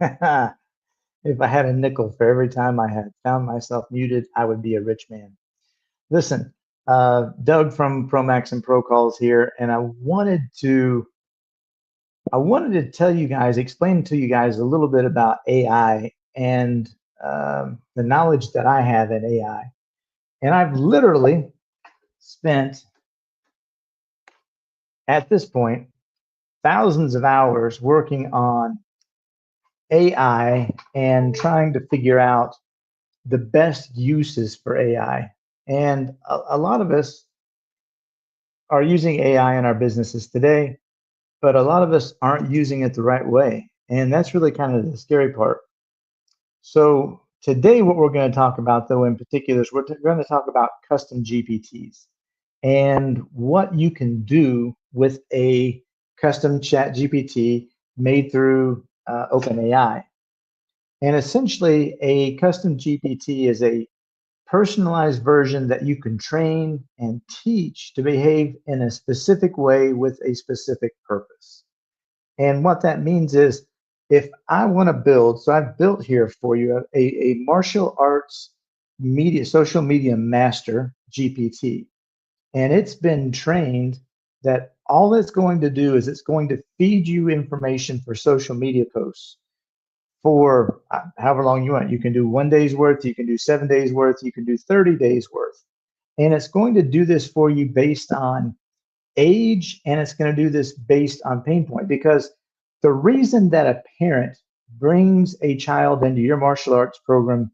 If I had a nickel for every time I had found myself muted, I would be a rich man. Listen, Doug from ProMax and Pro Calls here, and I wanted to tell you guys, explain to you guys a little bit about AI and the knowledge that I have in AI. And I've literally spent, at this point, thousands of hours working on AI and trying to figure out the best uses for AI. And a lot of us are using AI in our businesses today, but a lot of us aren't using it the right way. And that's really kind of the scary part. So today, what we're going to talk about, though, in particular, is we're going to talk about custom GPTs and what you can do with a custom chat GPT made through OpenAI. And essentially, a custom GPT is a personalized version that you can train and teach to behave in a specific way with a specific purpose. And what that means is if I want to build, so I've built here for you a martial arts media, social media master GPT. And it's been trained that all it's going to do is it's going to feed you information for social media posts for however long you want. You can do 1 day's worth, you can do 7 days worth, you can do 30 days worth. And it's going to do this for you based on age, and it's going to do this based on pain point. Because the reason that a parent brings a child into your martial arts program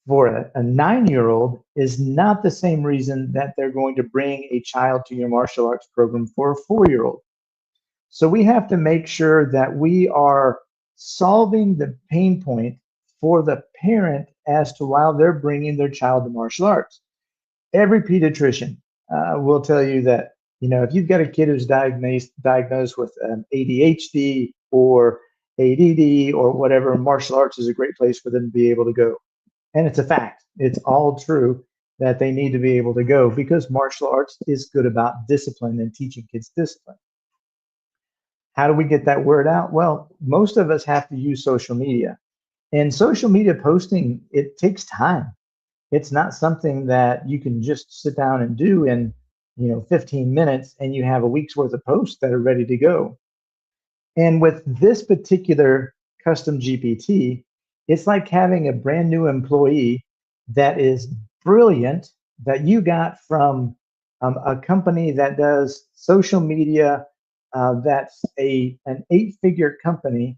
for a 9-year-old is not the same reason that they're going to bring a child to your martial arts program for a 4-year-old. So we have to make sure that we are solving the pain point for the parent as to why they're bringing their child to martial arts. Every pediatrician will tell you that, if you've got a kid who's diagnosed with ADHD or ADD or whatever, martial arts is a great place for them to be able to go. And it's a fact. It's all true that they need to be able to go because martial arts is good about discipline and teaching kids discipline. How do we get that word out? Well, most of us have to use social media. And social media posting, it takes time. It's not something that you can just sit down and do in 15 minutes and you have a week's worth of posts that are ready to go. And with this particular custom GPT, it's like having a brand new employee that is brilliant that you got from a company that does social media. That's an 8-figure company,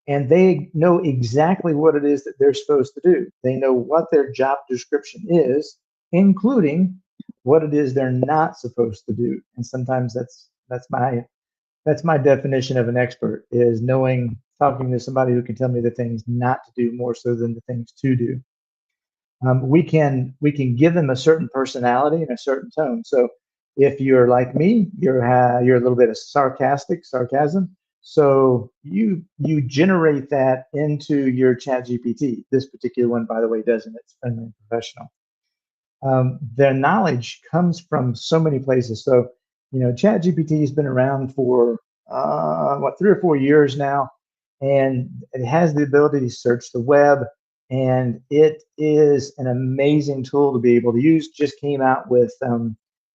and they know exactly what it is that they're supposed to do. They know what their job description is, including what it is they're not supposed to do. And sometimes that's my definition of an expert, is talking to somebody who can tell me the things not to do more so than the things to do. We can give them a certain personality and a certain tone. So if you're like me, you're a little bit of sarcasm. So you generate that into your chat GPT. This particular one, by the way, doesn't. It's friendly and professional. Their knowledge comes from so many places. So, chat GPT has been around for 3 or 4 years now, and it has the ability to search the web, and it is an amazing tool to be able to use. Just came out with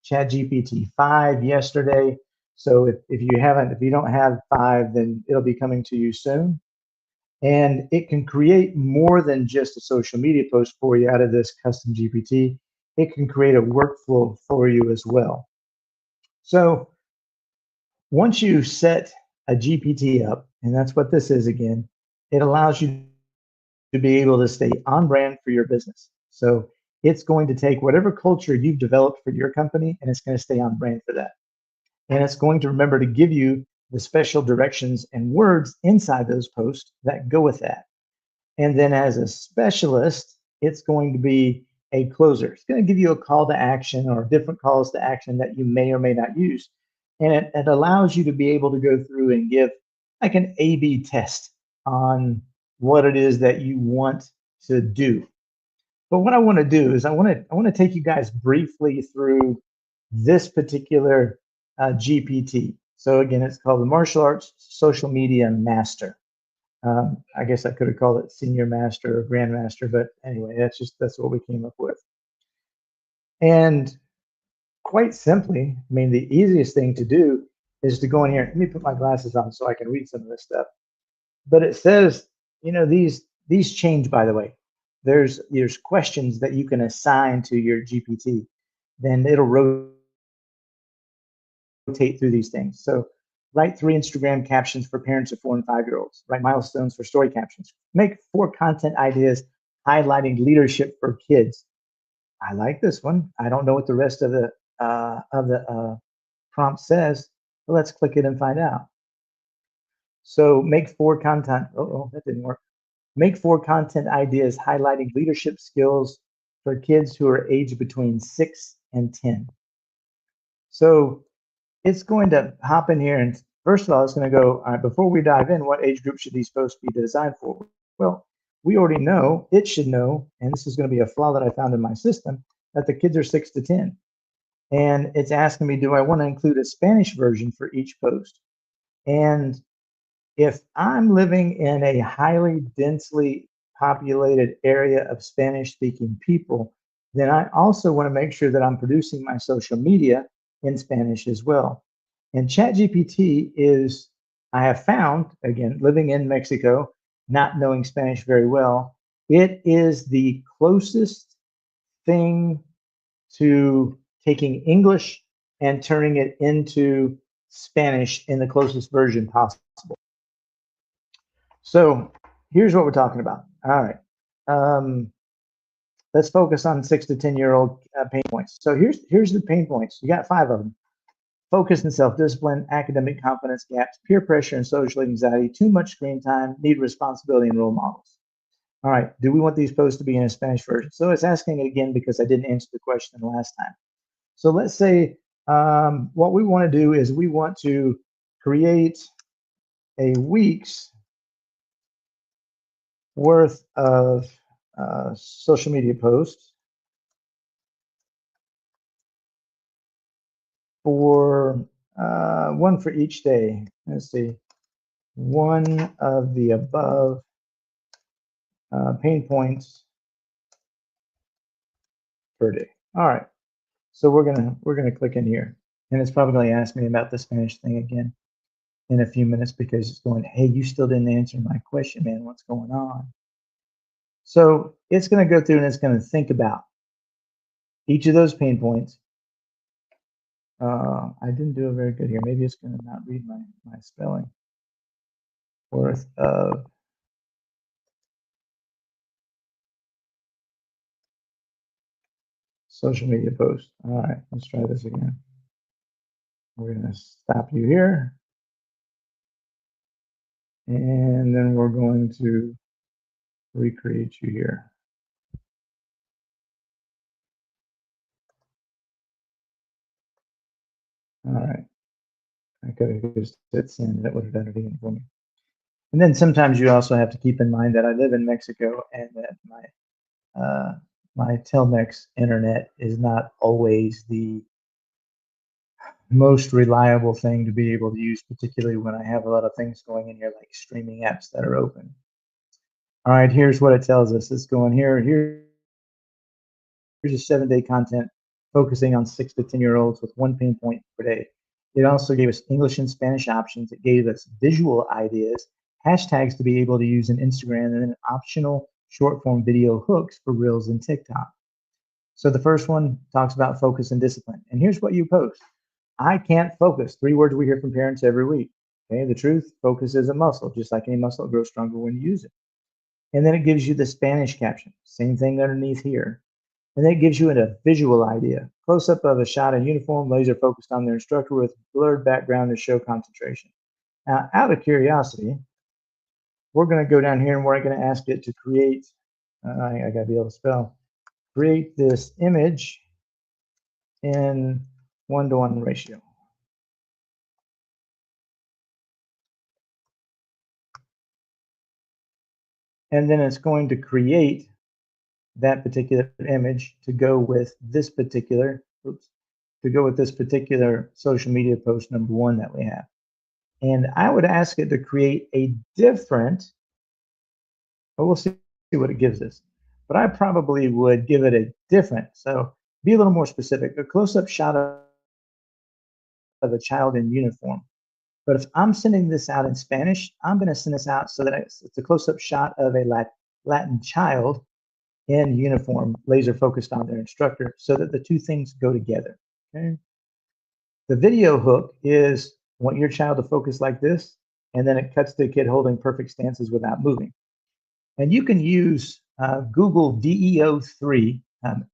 chat GPT 5 yesterday. So if you don't have 5, then it'll be coming to you soon. And it can create more than just a social media post for you out of this custom GPT. It can create a workflow for you as well. So once you set a GPT up, and that's what this is again, it allows you to be able to stay on brand for your business. So it's going to take whatever culture you've developed for your company, and it's going to stay on brand for that. And it's going to remember to give you the special directions and words inside those posts that go with that. And then as a specialist, it's going to be a closer. It's going to give you a call to action or different calls to action that you may or may not use. And it allows you to be able to go through and give like an A/B test on what it is that you want to do. But what I want to do is I want to take you guys briefly through this particular GPT. So again, it's called the Martial Arts Social Media Master. I guess I could have called it senior master or grandmaster, but anyway, that's what we came up with. And quite simply, I mean, the easiest thing to do is to go in here. Let me put my glasses on so I can read some of this stuff. But it says, these change, by the way. There's questions that you can assign to your GPT. Then it'll rotate through these things. So write 3 Instagram captions for parents of 4 and 5-year-olds. Write milestones for story captions. Make 4 content ideas highlighting leadership for kids. I like this one. I don't know what the rest of the prompt says, but let's click it and find out. So make 4 content. Oh, that didn't work. Make 4 content ideas highlighting leadership skills for kids who are aged between 6 and 10. So it's going to hop in here, and first of all, it's going to go, all right, before we dive in, what age group should these posts be designed for? Well, we already know, it should know, and this is going to be a flaw that I found in my system, that the kids are 6 to 10. And it's asking me, do I want to include a Spanish version for each post? And if I'm living in a highly densely populated area of Spanish speaking people, then I also want to make sure that I'm producing my social media in Spanish as well. And ChatGPT is, I have found, again, living in Mexico, not knowing Spanish very well, it is the closest thing to taking English and turning it into Spanish in the closest version possible. So here's what we're talking about. All right. Let's focus on 6 to 10-year-old pain points. So here's the pain points. You got 5 of them. Focus and self-discipline, academic confidence gaps, peer pressure and social anxiety, too much screen time, need responsibility and role models. All right. Do we want these posts to be in a Spanish version? So it's asking it again because I didn't answer the question last time. So let's say what we want to do is we want to create a week's worth of social media posts for one for each day. Let's see, one of the above pain points per day. All right, so we're gonna click in here, and it's probably going to ask me about the Spanish thing again in a few minutes because it's going, hey, you still didn't answer my question, man. What's going on? So it's going to go through and it's going to think about each of those pain points. I didn't do it very good here. Maybe it's going to not read my spelling. Worth of social media posts. All right, let's try this again. We're going to stop you here. And then we're going to recreate you here. All right. I could have just hit send. That would have done it again for me. And then sometimes you also have to keep in mind that I live in Mexico and that my Telmex internet is not always the most reliable thing to be able to use, particularly when I have a lot of things going in here like streaming apps that are open. All right, here's what it tells us. It's going here. Here's a 7-day content focusing on 6 to 10-year-olds with 1 pain point per day. It also gave us English and Spanish options. It gave us visual ideas, hashtags to be able to use in Instagram, and then optional short form video hooks for Reels and TikTok. So the first one talks about focus and discipline. And here's what you post. I can't focus. 3 words we hear from parents every week. Okay, the truth, focus is a muscle. Just like any muscle, it grows stronger when you use it. And then it gives you the Spanish caption. Same thing underneath here. And then it gives you a visual idea. Close up of a shot in uniform, laser focused on their instructor with blurred background to show concentration. Now, out of curiosity, we're going to go down here and we're going to ask it to create, I got to be able to spell, create this image in 1-to-1 ratio. And then it's going to create that particular image to go with this particular, social media post number 1 that we have. And I would ask it to create a different but we'll see what it gives us. But I probably would give it a different, so be a little more specific, a close-up shot of a child in uniform. But if I'm sending this out in Spanish, I'm going to send this out so that it's a close-up shot of a Latin child in uniform, laser focused on their instructor, so that the two things go together. Okay. The video hook is want your child to focus like this, and then it cuts to the kid holding perfect stances without moving. And you can use Google DEO3.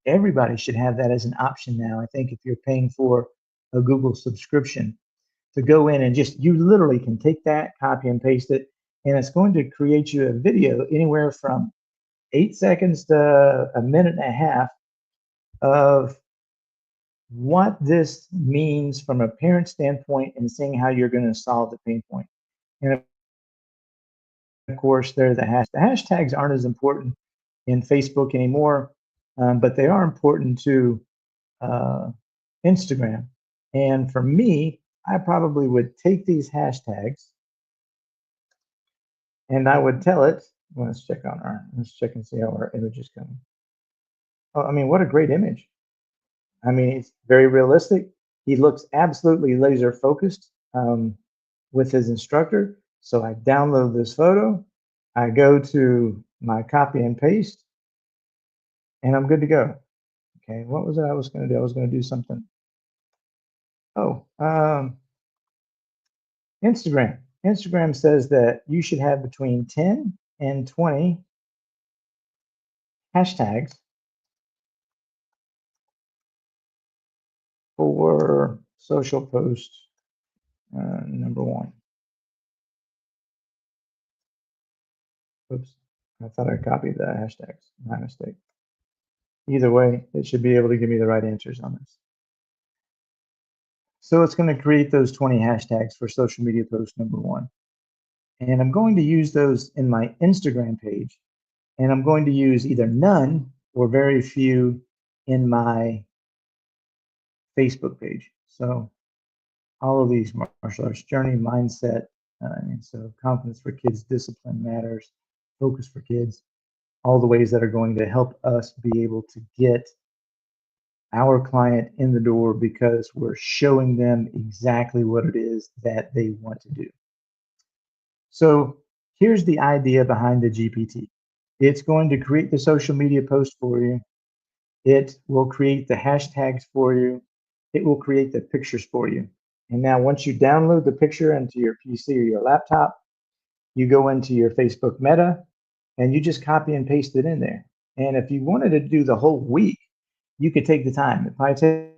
Everybody should have that as an option now. I think if you're paying for a Google subscription, to go in and just, you literally can take that, copy and paste it, and it's going to create you a video anywhere from 8 seconds to a minute and a half of what this means from a parent standpoint and seeing how you're going to solve the pain point. And of course, there are the hashtags aren't as important in Facebook anymore, but they are important to uh, Instagram. And for me, I probably would take these hashtags and I would tell it, well, let's check and see how our image is coming. Oh, I mean, what a great image. I mean, it's very realistic. He looks absolutely laser focused with his instructor. So I download this photo, I go to my copy and paste, and I'm good to go. Okay, what was it I was going to do? I was going to do something. Oh, Instagram. Instagram says that you should have between 10 and 20 hashtags for social post number one. Oops, I thought I copied the hashtags. My mistake. Either way, it should be able to give me the right answers on this. So it's going to create those 20 hashtags for social media post number one. And I'm going to use those in my Instagram page. And I'm going to use either none or very few in my Facebook page. So all of these martial arts journey, mindset, and so confidence for kids, discipline matters, focus for kids, all the ways that are going to help us be able to get our client in the door because we're showing them exactly what it is that they want to do. So here's the idea behind the GPT. It's going to create the social media post for you. It will create the hashtags for you. It will create the pictures for you. And now once you download the picture into your PC or your laptop, you go into your Facebook Meta and you just copy and paste it in there. And if you wanted to do the whole week, you could take the time. It probably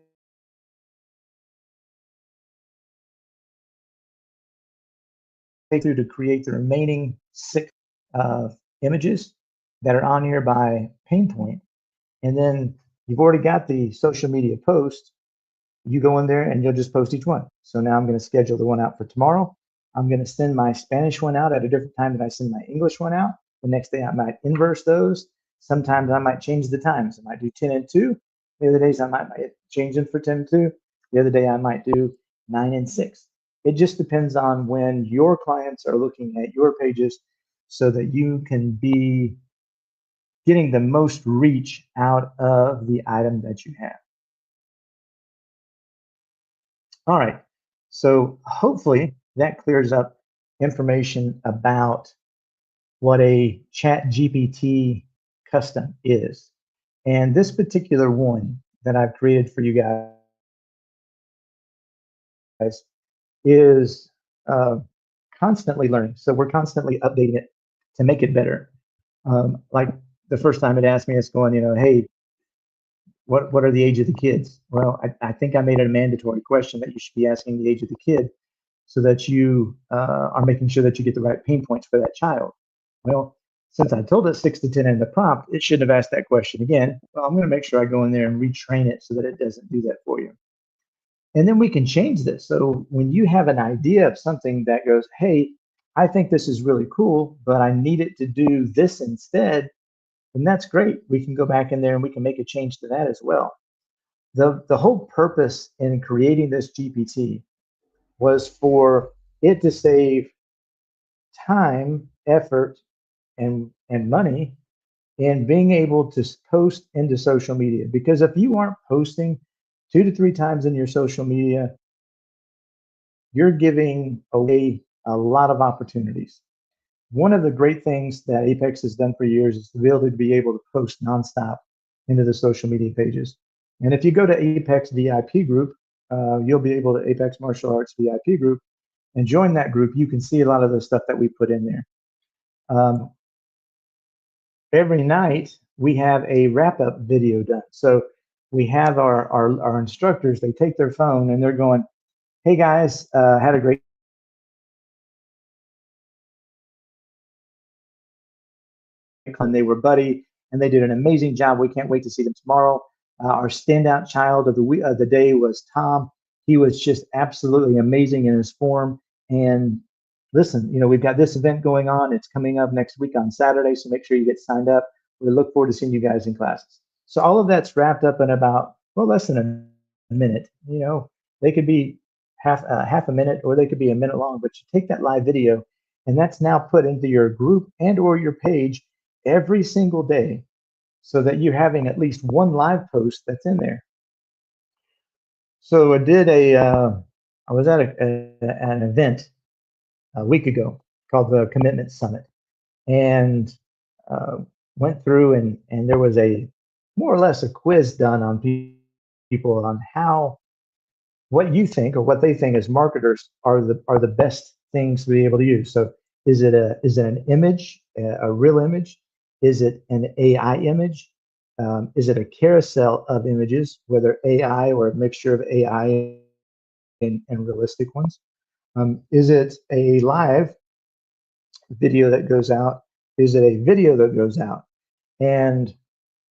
take through to create the remaining six uh, images that are on here by pain point. And then you've already got the social media post. You go in there and you'll just post each one. So now I'm going to schedule the one out for tomorrow. I'm going to send my Spanish one out at a different time than I send my English one out. The next day I might inverse those. Sometimes I might change the times. I might do 10 and 2. The other days I might change them for 10 and 2. The other day I might do 9 and 6. It just depends on when your clients are looking at your pages so that you can be getting the most reach out of the item that you have. All right. So hopefully that clears up information about what a chat GPT custom is. And this particular one that I've created for you guys is constantly learning. So we're constantly updating it to make it better. Like the first time it asked me, it's going, hey, what are the age of the kids? Well, I think I made it a mandatory question that you should be asking the age of the kid so that you are making sure that you get the right pain points for that child. Well, since I told it 6 to 10 in the prompt, it shouldn't have asked that question again. Well, I'm going to make sure I go in there and retrain it so that it doesn't do that for you. And then we can change this. So when you have an idea of something that goes, hey, I think this is really cool, but I need it to do this instead, then that's great. We can go back in there and we can make a change to that as well. The whole purpose in creating this GPT was for it to save time, effort, and money in being able to post into social media. Because if you aren't posting 2 to 3 times in your social media, you're giving away a lot of opportunities. One of the great things that Apex has done for years is to be able to post nonstop into the social media pages. And if you go to Apex VIP group, you'll be able to Apex Martial Arts VIP group and join that group. You can see a lot of the stuff that we put in there. Um, every night we have a wrap up video done. So we have our instructors, they take their phone and they're going, hey guys, had a great and they were buddy and they did an amazing job. We can't wait to see them tomorrow. Our standout child of the day was Tom. He was just absolutely amazing in his form. And listen, we've got this event going on. It's coming up next week on Saturday, so make sure you get signed up. We look forward to seeing you guys in classes. So all of that's wrapped up in about less than a minute. They could be half a minute or they could be a minute long. But you take that live video, and that's now put into your group and or your page every single day so that you're having at least one live post that's in there. So I was at an event a week ago called the Commitment Summit, and uh, went through and there was a more or less a quiz done on people on what you think or what they think as marketers are the best things to be able to use. So is it an image, a real image? Is it an AI image? Is it a carousel of images, whether AI or a mixture of AI and realistic ones? Is it a live video that goes out? Is it a video that goes out? And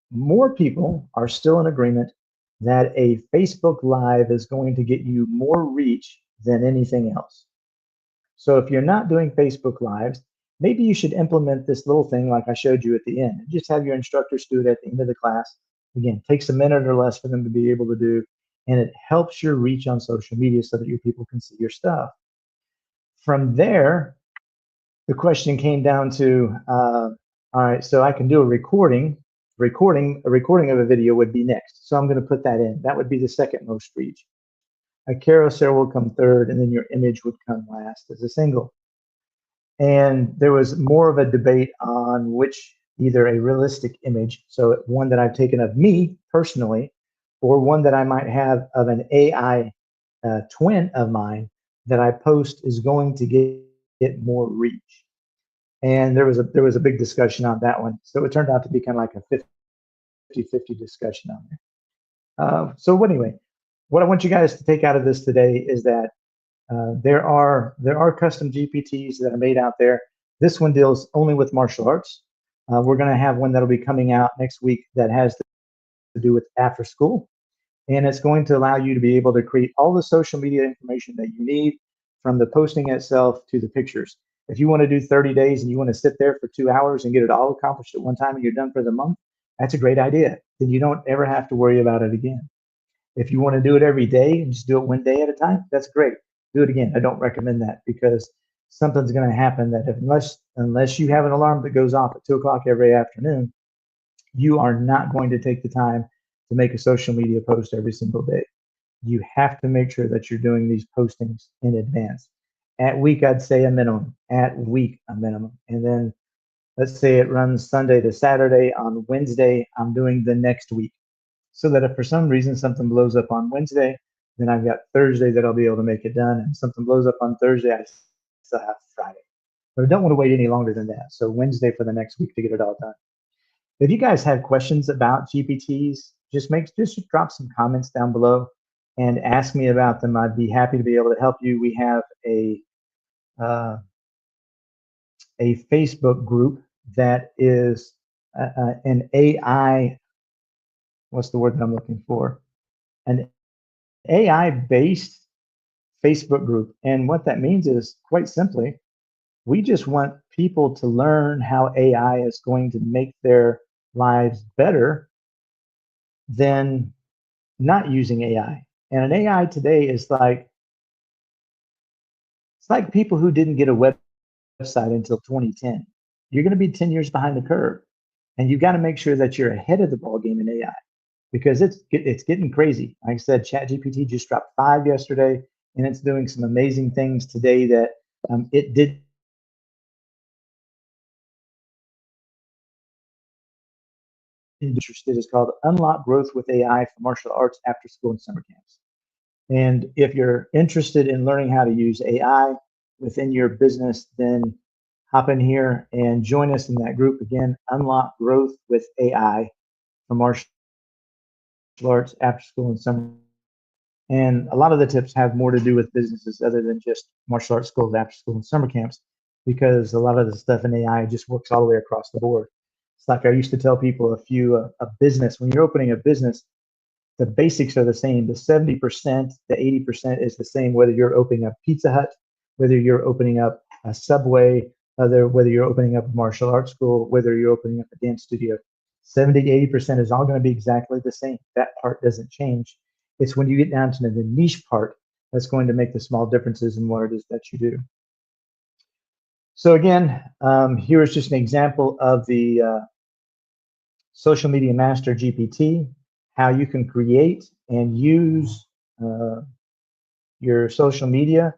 more people are still in agreement that a Facebook Live is going to get you more reach than anything else. So if you're not doing Facebook Lives, maybe you should implement this little thing like I showed you at the end. Just have your instructors do it at the end of the class. Again, takes a minute or less for them to be able to do, and it helps your reach on social media so that your people can see your stuff. From there, the question came down to, all right, so I can do a recording of a video would be next. So I'm going to put that in. That would be the second most reach. A carousel will come third, and then your image would come last as a single. And there was more of a debate on which, either a realistic image, so one that I've taken of me personally, or one that I might have of an AI twin of mine that I post is going to get more reach. And there was a big discussion on that one. So it turned out to be kind of like a 50-50 discussion on there. So anyway, what I want you guys to take out of this today is that there are custom GPTs that are made out there. This one deals only with martial arts. We're going to have one that'll be coming out next week that has to do with after school. And it's going to allow you to be able to create all the social media information that you need, from the posting itself to the pictures. If you want to do 30 days and you want to sit there for 2 hours and get it all accomplished at one time and you're done for the month, that's a great idea. Then you don't ever have to worry about it again. If you want to do it every day and just do it one day at a time, that's great. Do it again. I don't recommend that, because something's going to happen that unless you have an alarm that goes off at 2 o'clock every afternoon, you are not going to take the time to make a social media post every single day. You have to make sure that you're doing these postings in advance. At week, I'd say a minimum. At week, a minimum. And then let's say it runs Sunday to Saturday. On Wednesday, I'm doing the next week. So that if for some reason something blows up on Wednesday, then I've got Thursday that I'll be able to make it done. And something blows up on Thursday, I still have Friday. But I don't want to wait any longer than that. So Wednesday for the next week to get it all done. If you guys have questions about GPTs, just drop some comments down below and ask me about them. I'd be happy to be able to help you. We have a Facebook group that is an AI. What's the word that I'm looking for? An AI-based Facebook group. And what that means is, quite simply, we just want people to learn how AI is going to make their lives better than not using AI. And an AI today is like, it's like people who didn't get a website until 2010. you're going to be 10 years behind the curve. And you've got to make sure that you're ahead of the ball game in AI because it's getting crazy. Like I said, ChatGPT just dropped 5 yesterday, and it's doing some amazing things today that it did interested is called Unlock Growth with AI for Martial Arts After School and Summer Camps. And if you're interested in learning how to use AI within your business, then hop in here and join us in that group. Again, Unlock Growth with AI for Martial Arts After School and Summer. And a lot of the tips have more to do with businesses other than just martial arts schools, after school, and summer camps, because a lot of the stuff in AI just works all the way across the board. It's like I used to tell people a business, when you're opening a business, the basics are the same. The 70%, the 80% is the same, whether you're opening up Pizza Hut, whether you're opening up a Subway, whether you're opening up a martial arts school, whether you're opening up a dance studio. 70 to 80% is all going to be exactly the same. That part doesn't change. It's when you get down to the niche part that's going to make the small differences in what it is that you do. So again, here is just an example of the Social Media Master GPT, how you can create and use your social media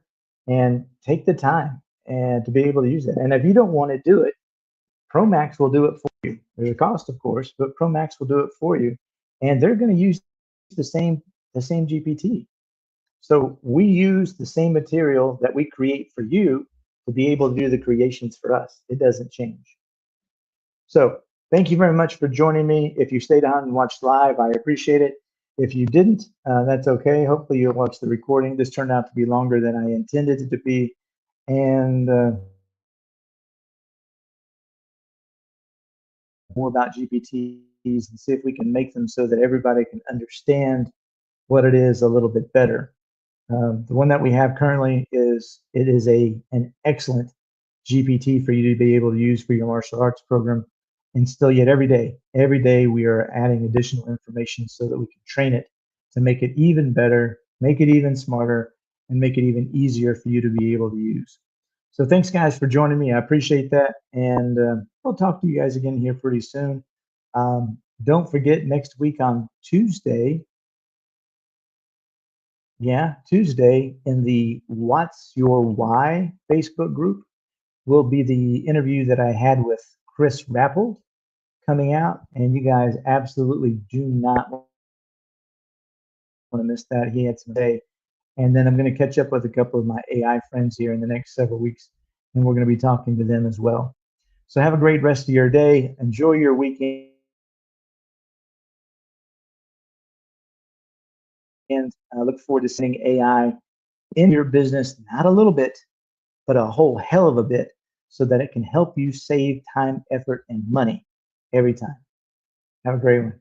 and take the time and to be able to use it. And if you don't want to do it, Promax will do it for you. There's a cost, of course, but Promax will do it for you, and they're going to use the same GPT. So we use the same material that we create for you to be able to do the creations for us. It doesn't change. So thank you very much for joining me. If you stayed on and watched live, I appreciate it. If you didn't, that's okay. Hopefully you'll watch the recording. This turned out to be longer than I intended it to be. And more about GPTs and see if we can make them so that everybody can understand what it is a little bit better. The one that we have currently is an excellent GPT for you to be able to use for your martial arts program. And still yet every day we are adding additional information so that we can train it to make it even better, make it even smarter, and make it even easier for you to be able to use. So thanks guys for joining me. I appreciate that. And I'll talk to you guys again here pretty soon. Don't forget next week on Tuesday, Tuesday in the What's Your Why Facebook group will be the interview that I had with Chris Rappold coming out, and you guys absolutely do not want to miss that. He had some day, and then I'm going to catch up with a couple of my AI friends here in the next several weeks, and we're going to be talking to them as well. So have a great rest of your day. Enjoy your weekend. And I look forward to seeing AI in your business, not a little bit, but a whole hell of a bit, so that it can help you save time, effort, and money every time. Have a great one.